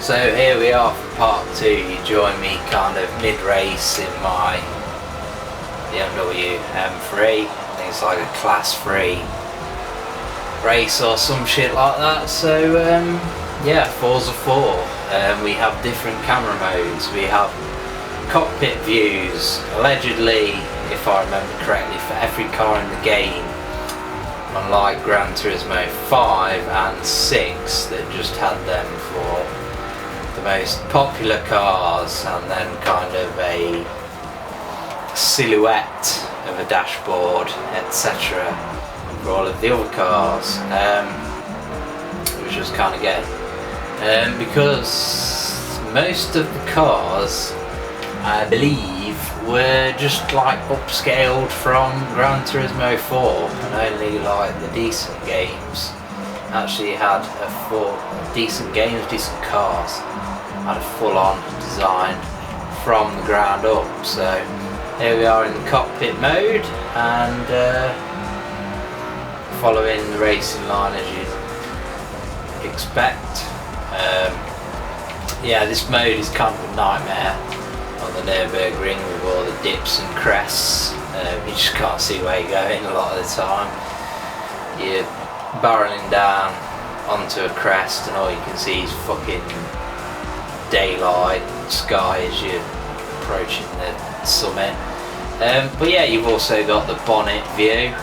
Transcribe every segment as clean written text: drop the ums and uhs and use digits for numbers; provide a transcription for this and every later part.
So here we are for part 2. You join me kind of mid-race in my BMW M3. I think it's like a class 3 race or some shit like that. So yeah, Forza 4. We have different camera modes. We have cockpit views, allegedly, if I remember correctly, for every car in the game, unlike Gran Turismo 5 and 6 that just had them for the most popular cars, and then kind of a silhouette of a dashboard, etc. for all of the other cars, which was kind of gay, because most of the cars, I believe, were just like upscaled from Gran Turismo 4, and only like the decent games actually had decent cars had a full-on design from the ground up. So here we are in the cockpit mode, and following the racing line as you'd expect. Yeah, this mode is kind of a nightmare on the Nürburgring with all the dips and crests. You just can't see where you're going a lot of the time. You're barreling down onto a crest and all you can see is fucking daylight sky as you're approaching the summit. But yeah, you've also got the bonnet view,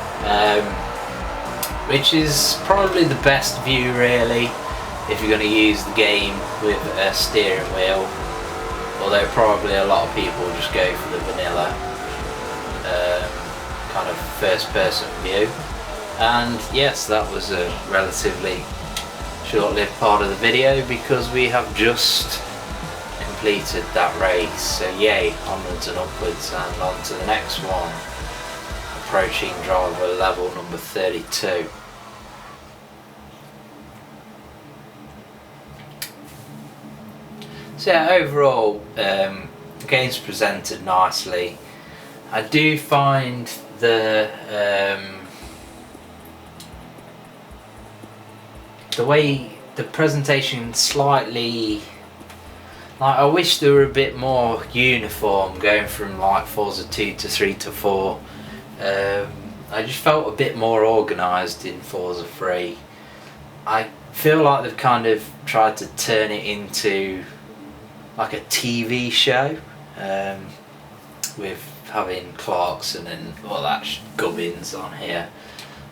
which is probably the best view really if you're going to use the game with a steering wheel, although probably a lot of people just go for the vanilla kind of first person view. And yes, that was a relatively short-lived part of the video because we have just completed that race. So yay, onwards and upwards, and on to the next one, approaching driver level number 32. So yeah, overall, the game's presented nicely. I do find the way the presentation slightly, like, I wish they were a bit more uniform going from like Forza 2 to 3 to 4. I just felt a bit more organised in Forza 3. I feel like they've kind of tried to turn it into like a TV show, with having Clarkson and all that gubbins on here.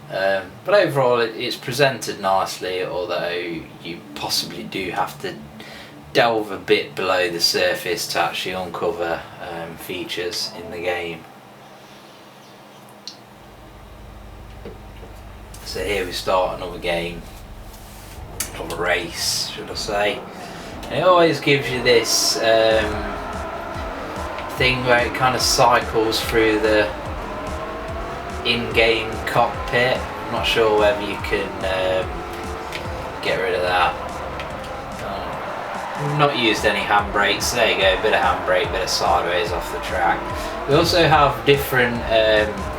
But overall it's presented nicely, although you possibly do have to delve a bit below the surface to actually uncover features in the game. So here we start another game, another race should I say, and it always gives you this thing where it kind of cycles through the in-game cockpit. I'm not sure whether you can get rid of that. Not used any handbrakes. There you go, a bit of handbrake, bit of sideways off the track. We also have different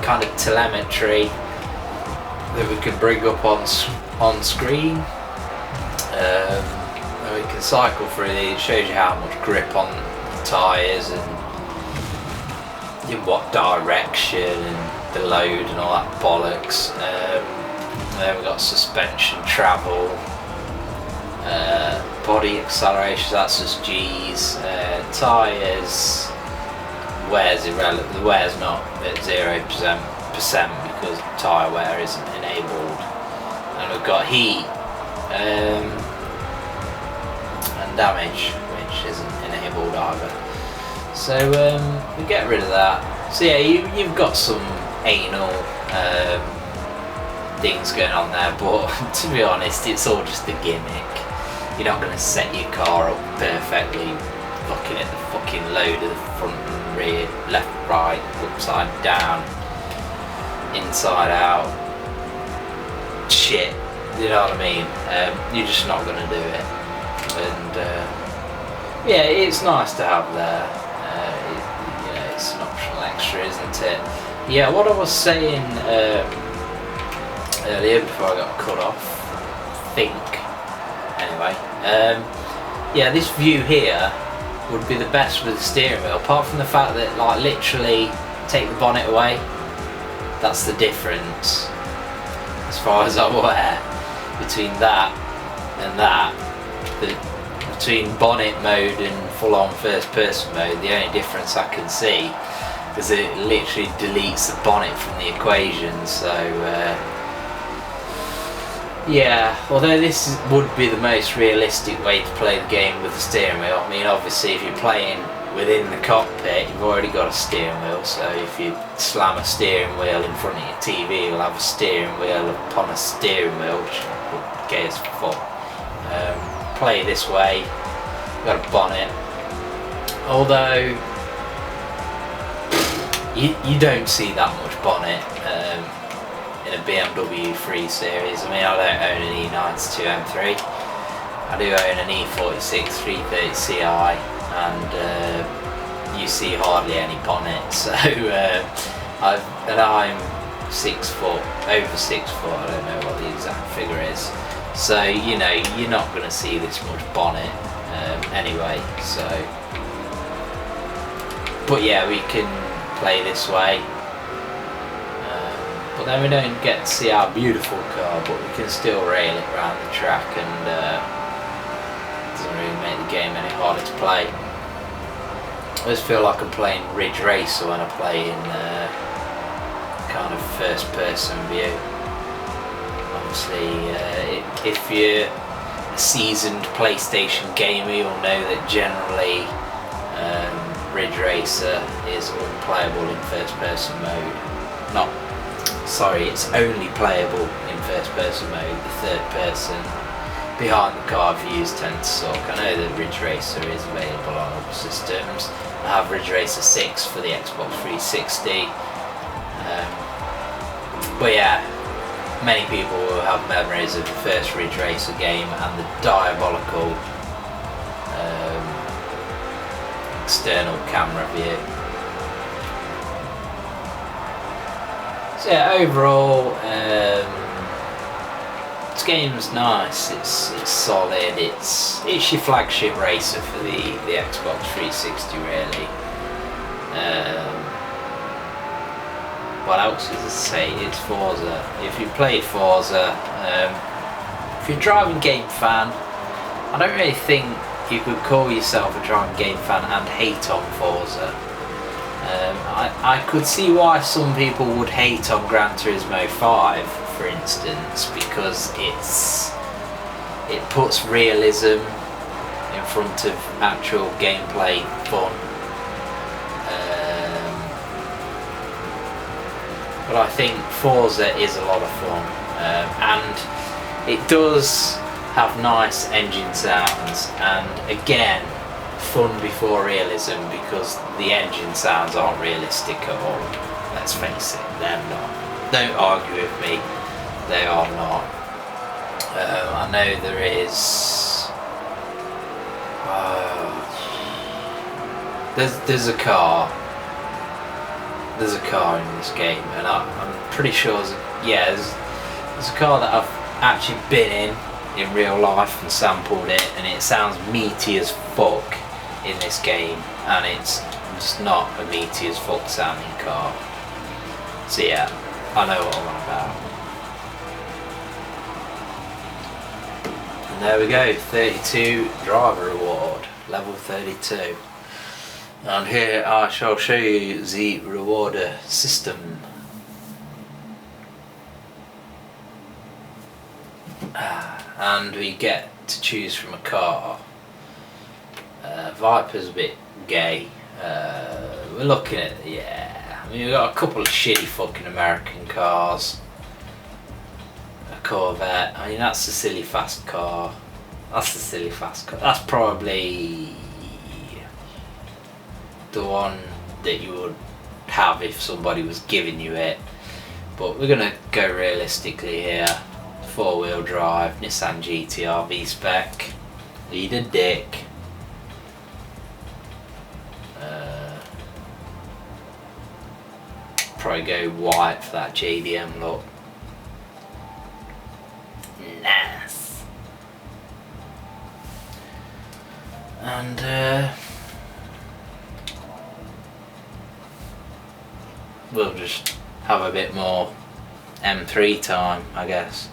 kind of telemetry that we can bring up on screen. And we can cycle through these. It shows you how much grip on the tyres and in what direction and the load and all that bollocks. Then we've got suspension travel, body acceleration, that's just G's, tyres, wear's irrelevant, the wear's not at 0% because tyre wear isn't enabled, and we've got heat and damage, which isn't enabled either. So we get rid of that. So yeah, you've got some anal things going on there, but to be honest, it's all just a gimmick. You're not going to set your car up perfectly looking at the fucking load of the front and rear, left, right, upside down, inside out shit, you know what I mean? You're just not going to do it. And yeah, it's nice to have there. You know, it's an optional extra, isn't it? Yeah, what I was saying earlier before I got cut off, I think, anyway, yeah, this view here would be the best with the steering wheel, apart from the fact that, like, literally take the bonnet away, that's the difference as far as I'm aware between that and that. Between bonnet mode and full-on first person mode, the only difference I can see is it literally deletes the bonnet from the equation. So yeah, although this would be the most realistic way to play the game with the steering wheel. I mean, obviously if you're playing within the cockpit, you've already got a steering wheel, so if you slam a steering wheel in front of your TV, you'll have a steering wheel upon a steering wheel, which is gay as fuck. Play this way, you've got a bonnet, although you don't see that much bonnet in a BMW 3 Series. I mean, I don't own an E92 M3, I do own an E46 330 Ci, and you see hardly any bonnet, so I'm 6 foot, over 6 foot, I don't know what the exact figure is, so you know, you're not going to see this much bonnet anyway, so, but yeah, we can play this way, but then we don't get to see our beautiful car, but we can still rail it around the track, and it doesn't really make the game any harder to play. I just feel like I'm playing Ridge Racer when I play in kind of first person view. Obviously, if you're a seasoned PlayStation gamer, you'll know that generally Ridge Racer is unplayable in first person mode. It's only playable in first person mode. The third person behind the car views tend to suck. I know that Ridge Racer is available on other systems. I have Ridge Racer 6 for the Xbox 360. But yeah, many people will have memories of the first Ridge Racer game and the diabolical external camera view. So yeah, overall, this game's nice. It's solid. It's your flagship racer for the Xbox 360, really. What else is to say? It's Forza. If you play Forza, if you're a driving game fan, I don't really think you could call yourself a driving game fan and hate on Forza. I could see why some people would hate on Gran Turismo 5, for instance, because it puts realism in front of actual gameplay fun. But I think Forza is a lot of fun, and it does have nice engine sounds, and again, fun before realism, because the engine sounds aren't realistic at all. Let's face it, they're not. Don't argue with me, they are not. I know there is. There's a car. There's a car in this game, and I'm pretty sure there's a car that I've actually been in real life and sampled it, and it sounds meaty as fuck in this game, and it's just not a meaty as fuck sounding car. So yeah, I know what I'm on about. And there we go, 32 driver reward, level 32. And here I shall show you the rewarder system. And we get to choose from a car. Viper's a bit gay. We're looking at, I mean, we've got a couple of shitty fucking American cars. A Corvette, I mean, that's a silly fast car. That's probably the one that you would have if somebody was giving you it. But we're gonna go realistically here. 4-wheel drive, Nissan GTR V-Spec. Lead a dick. Probably go white for that JDM look. Nice. and we'll just have a bit more M3 time, I guess.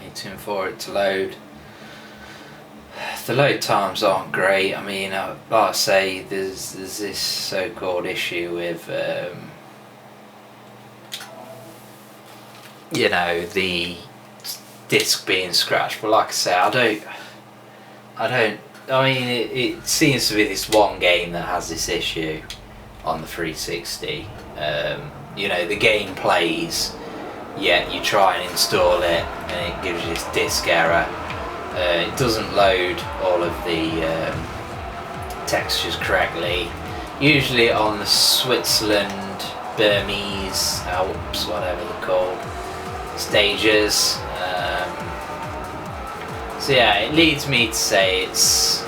Waiting for it to load. The load times aren't great. I mean, like I say, there's this so-called issue with you know, the disc being scratched, but like I say, I mean, it seems to be this one game that has this issue on the 360. You know, the game plays, yet you try and install it and it gives you this disc error. It doesn't load all of the textures correctly. Usually on the Switzerland, Burmese, Alps, whatever they're called, stages. So yeah, it leads me to say it's,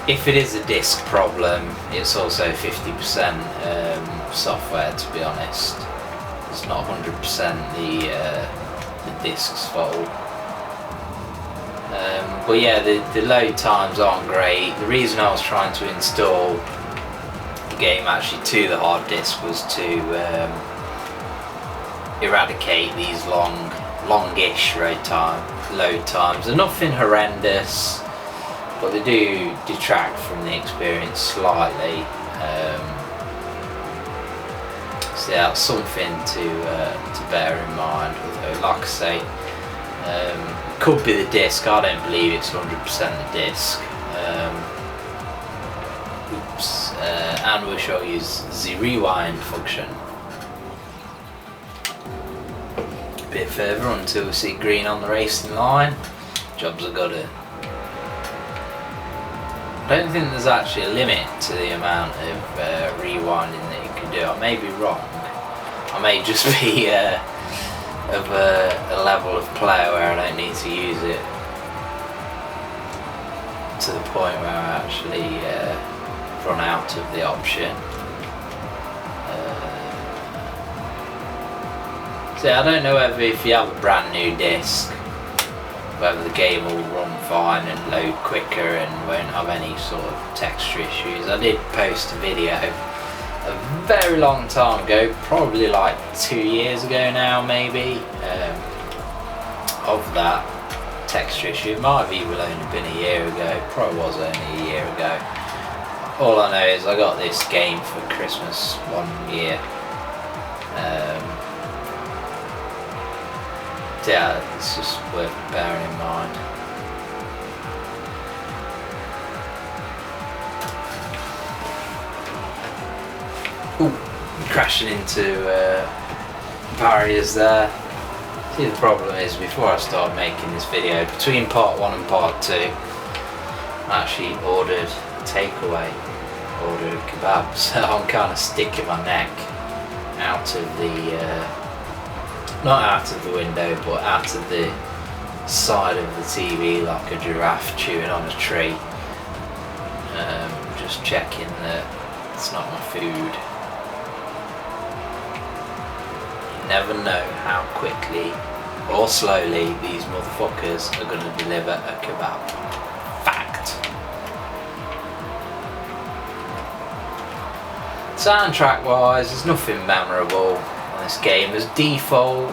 if it is a disc problem, it's also 50% software, to be honest. It's not 100% the disc's fault. But yeah, the load times aren't great. The reason I was trying to install the game actually to the hard disk was to eradicate these longish load times. They're nothing horrendous, but they do detract from the experience slightly. So yeah, that's something to bear in mind. Although, like I say, could be the disc. I don't believe it's 100% the disc. And we shall use the rewind function a bit further until we see green on the racing line. Jobs are good. I don't think there's actually a limit to the amount of rewinding that you can do. I may be wrong. I may just be of a level of player where I don't need to use it to the point where I actually run out of the option. So I don't know whether if you have a brand new disc, whether the game will run fine and load quicker and won't have any sort of texture issues. I did post a video a very long time ago, probably like 2 years ago now maybe, of that texture issue. It might have even only been a year ago, probably was only a year ago. All I know is I got this game for Christmas one year. Yeah, it's just worth bearing in mind. Ooh, crashing into barriers there. See, the problem is, before I start making this video, between part 1 and part 2, I actually ordered a takeaway, ordered a kebab, so I'm kind of sticking my neck out of the not out of the window, but out of the side of the TV like a giraffe chewing on a tree. Just checking that it's not my food. You never know how quickly or slowly these motherfuckers are going to deliver a kebab. Fact. Soundtrack wise, there's nothing memorable on this game. As default,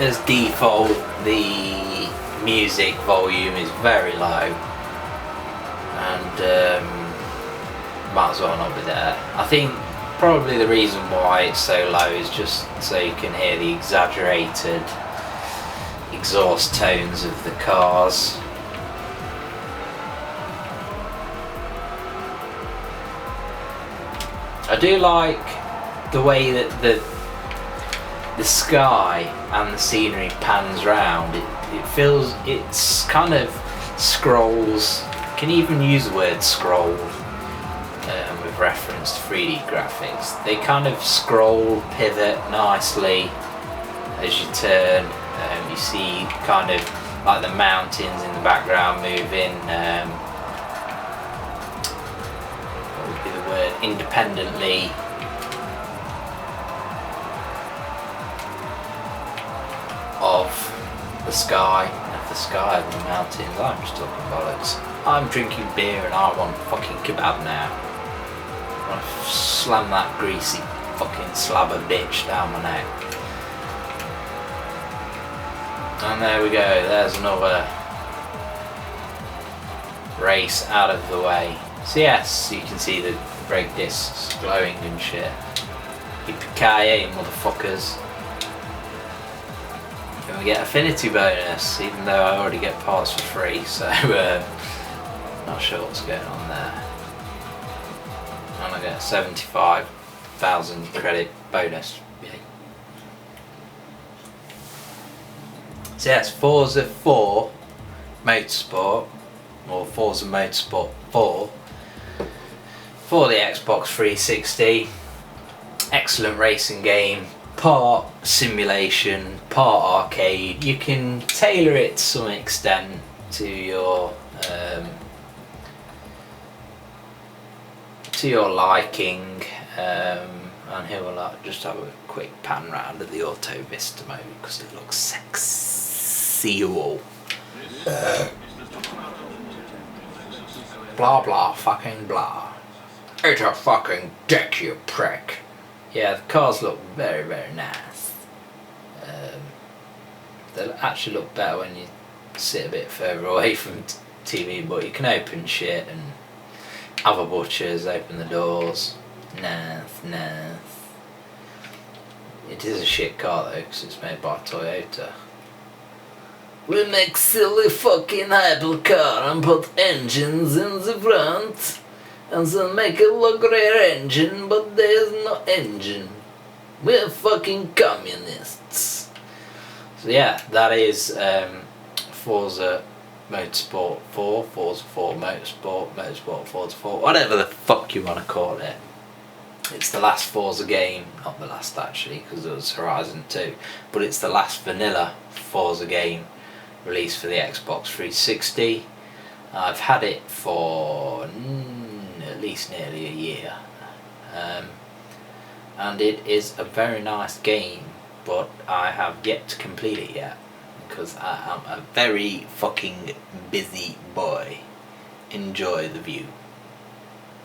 as default, the music volume is very low, and might as well not be there. I think probably the reason why it's so low is just so you can hear the exaggerated exhaust tones of the cars. I do like the way that the sky and the scenery pans round. It feels, it's kind of scrolls. You can even use the word scroll with reference to 3D graphics. They kind of scroll, pivot nicely as you turn. You see kind of like the mountains in the background moving. What would be the word? Independently. Of the sky, of the mountains. I'm just talking bollocks. I'm drinking beer and I want fucking kebab now. I want to slam that greasy fucking slab of bitch down my neck. And there we go, there's another race out of the way. So yes, you can see the brake discs glowing and shit. Yippee-ki-yay, motherfuckers. And we get affinity bonus, even though I already get parts for free, so not sure what's going on there. And I get 75,000 credit bonus. Yay. So yes, Forza 4 Motorsport, or Forza Motorsport 4 for the Xbox 360. Excellent racing game. Part simulation, part arcade. You can tailor it to some extent to your liking. And here we'll just have a quick pan round of the Auto Vista mode because it looks sexual. Blah blah fucking blah. It's a fucking dick, you prick. Yeah, the cars look very, very nice. They actually look better when you sit a bit further away from TV, but you can open shit and other butchers open the doors. Nice. It is a shit car though, because it's made by Toyota. We make silly fucking hypercar and put engines in the front. And then make it look rear engine, but there's no engine. We're fucking communists. So yeah, that is Forza Motorsport 4, Forza 4 Motorsport, Motorsport Forza 4, whatever the fuck you want to call it. It's the last Forza game, not the last actually, because it was Horizon 2, but it's the last vanilla Forza game released for the Xbox 360. I've had it for at least nearly a year, and it is a very nice game, but I have yet to complete it yet because I am a very fucking busy boy. Enjoy the view.